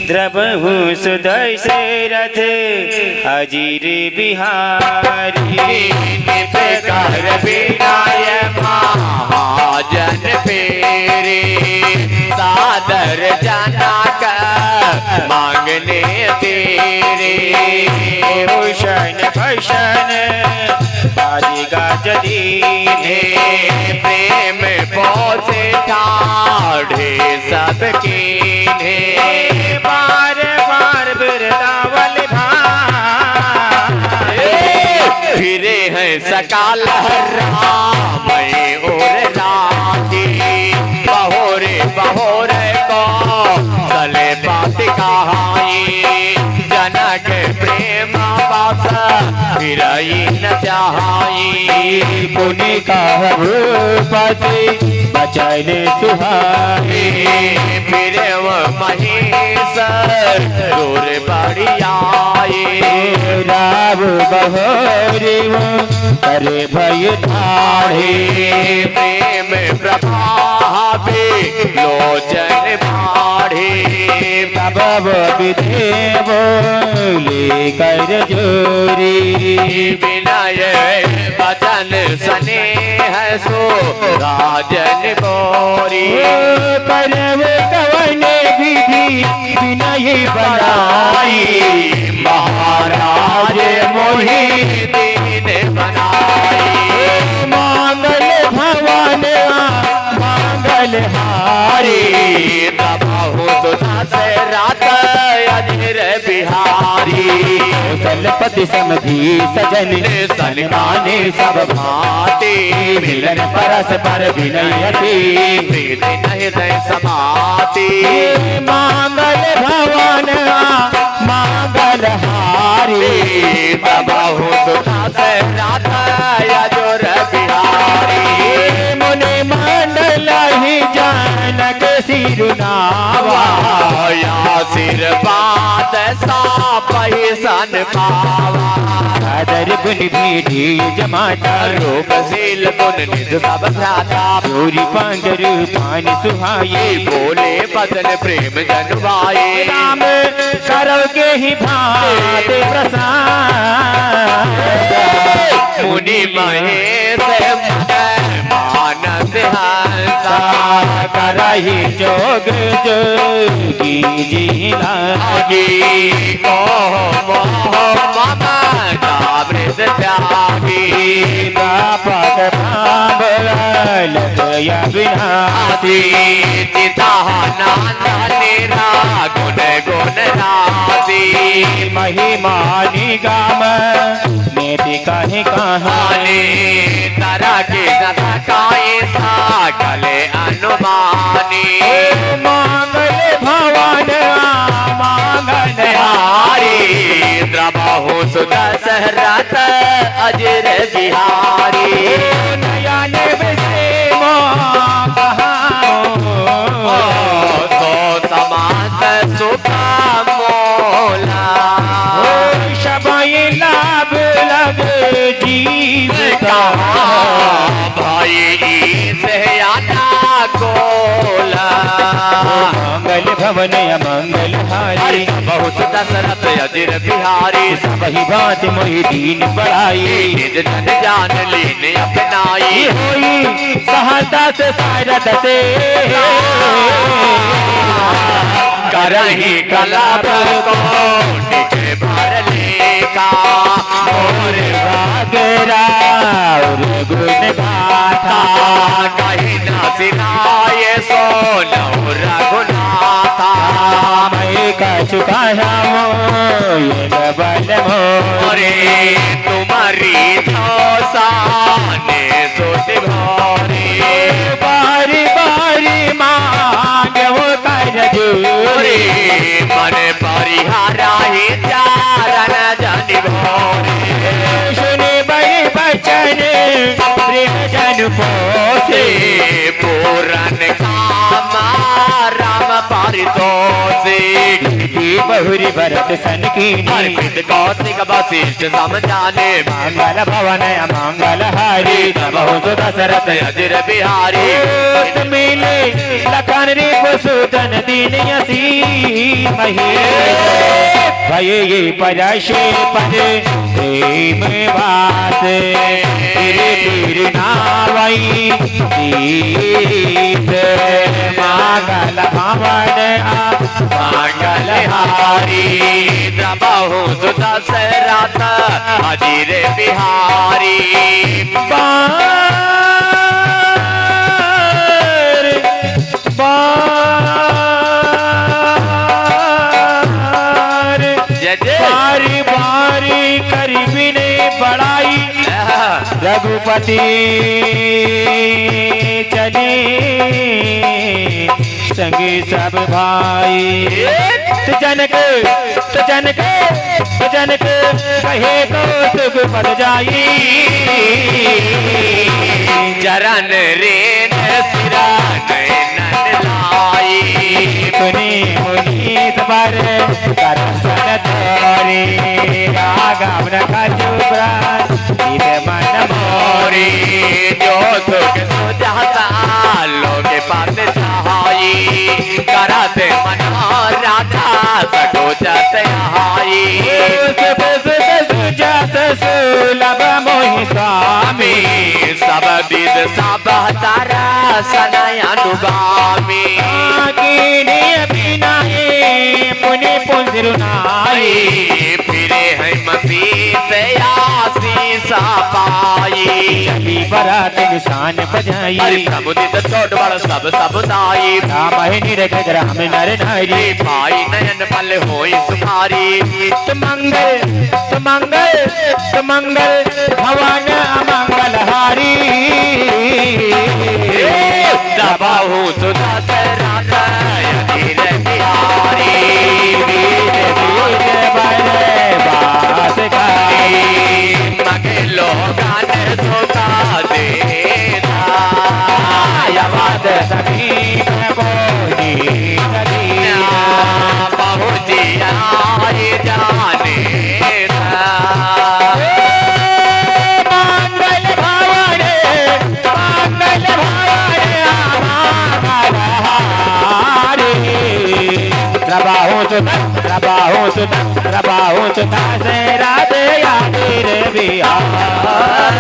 द्रवहु सुदशरथ अजीर बिहारी निपकार विनाय महाजन फेरे सादर जनक मांगने तेरे भूषण भूषण बाजिगा जदीने प्रेम पहुँचे ठाढ़े सबके बार बार बिरदावल भाई फिरे हैं सकाल राम और राती बहोरे बहोरे को चले बात कहाई जनक प्रेम बास फिरई न चाहाई पुनि कहपति बचने सुहाई फिर वो महेश दूर बड़ी आए राव बहोरी करे भय ठाढ़े प्रेम प्रभावे लोचन भाढ़े प्रभव विदेव लेकर जोरी विनय वचन स्नेह सो राजन बोरी परव कवन विधि विनय बनाई महाराज मोहि दीन बनाई मांगल भवन मांगल हारी दबाहु सुधा से रात अधीर बिहारी कलपति समधी सजन सनमाने सब भाते मिलन परस पर विनयती प्रीत नहीं दे समाती मांगल भवन मांगल हारी दबाहु सुधा से रात अजोर बिहारी मुनि मंडल ही जानक सिरुनावा या सिर बात सा पैसन पावा आदर गुण भीड़ी जमाता रूप शील गुण निज सब भ्राता चोरी पांगर पान सुहाये बोले बदन प्रेम जनवाए राम करव के ही भात प्रसाद मुनि महेश मानस हंसा करही जोग जोगी जीला आगे को मोह ममा दावृत त्यागी पग भावल बिनाती चिता नाना तेरा गुण गुण राती महिमा निगम नेति कहीं कहानी तारा के सकाए साकले अनुमानी मांगल भवन मांगल हारी द्रबाहु सुदशरथ अजर बिहारी नयन से तो समास सुख मोला शबई लाभ लग जीव का भाई से आना कोला मंगल भवन अमंगल हारी बहुत दशरथ अजर बिहारी वही बात मोहि दीन बढ़ाई निज धन जान लीन अपनाई होई सहायता से सारद से करही कलाप को टिके भर लेका और भागरा और गुण गाथा कहीं न सिनाए सो नौ रघुनाथा मैं का चुका बल मोरे तुम्हारी ने सोच भोरे बारी बारी मांग वो कर जोरे मन परिहारा ही चारण जानि भोरे सुने बड़े बचन प्रेम जन पोसे पूरन काम राम पारितोषिक बहुरी भरत सन की अर्पित कौशिक वशिष्ठ समझाने मंगल भवन मंगल हारी बहुत दशरथ अजिर बिहारी मिले लखन रे वसुधन दीन यसी मही भय ये परशे पर प्रेम वास तेरे तीर नावई सीत मंगल भवन मंगल हारी द्रबाहु सुत दशरथ अजिर बिहारी बार बार जय जय बारी बारी करी बिने बड़ाई रघुपति चले संगे सब भाई जनक कहे तो सुख पद जाई चरण रेन सिरा नयन लाई सुनी मुनीत पर करसन तोरे रागम खजुब्रान इत मन मोरी जो सुख सुजाता लोग पास सहाई करते मना राधा सकोचत आई सुजत सुलभ मोहि स्वामी सब विद सब तारा सनय अनुगामी बिना पुनि पुंजरुनाई फिरे है मसी से आशीष पाई बरात निशान बजाई प्रमुदित चोट बड़ सब दाई राम निरख ग्राम नर नारी भाई नयन पल होई सुखारी सुमंगल भवन अमंगल हारी दबाहु सुधा दशरथ अजिर बिहारी बास मगे लोगन सुता देता यवाद समीप बोली बहुजिया जाने मंगल भवन प्रभाहो सुत से राधे यादिर बिहार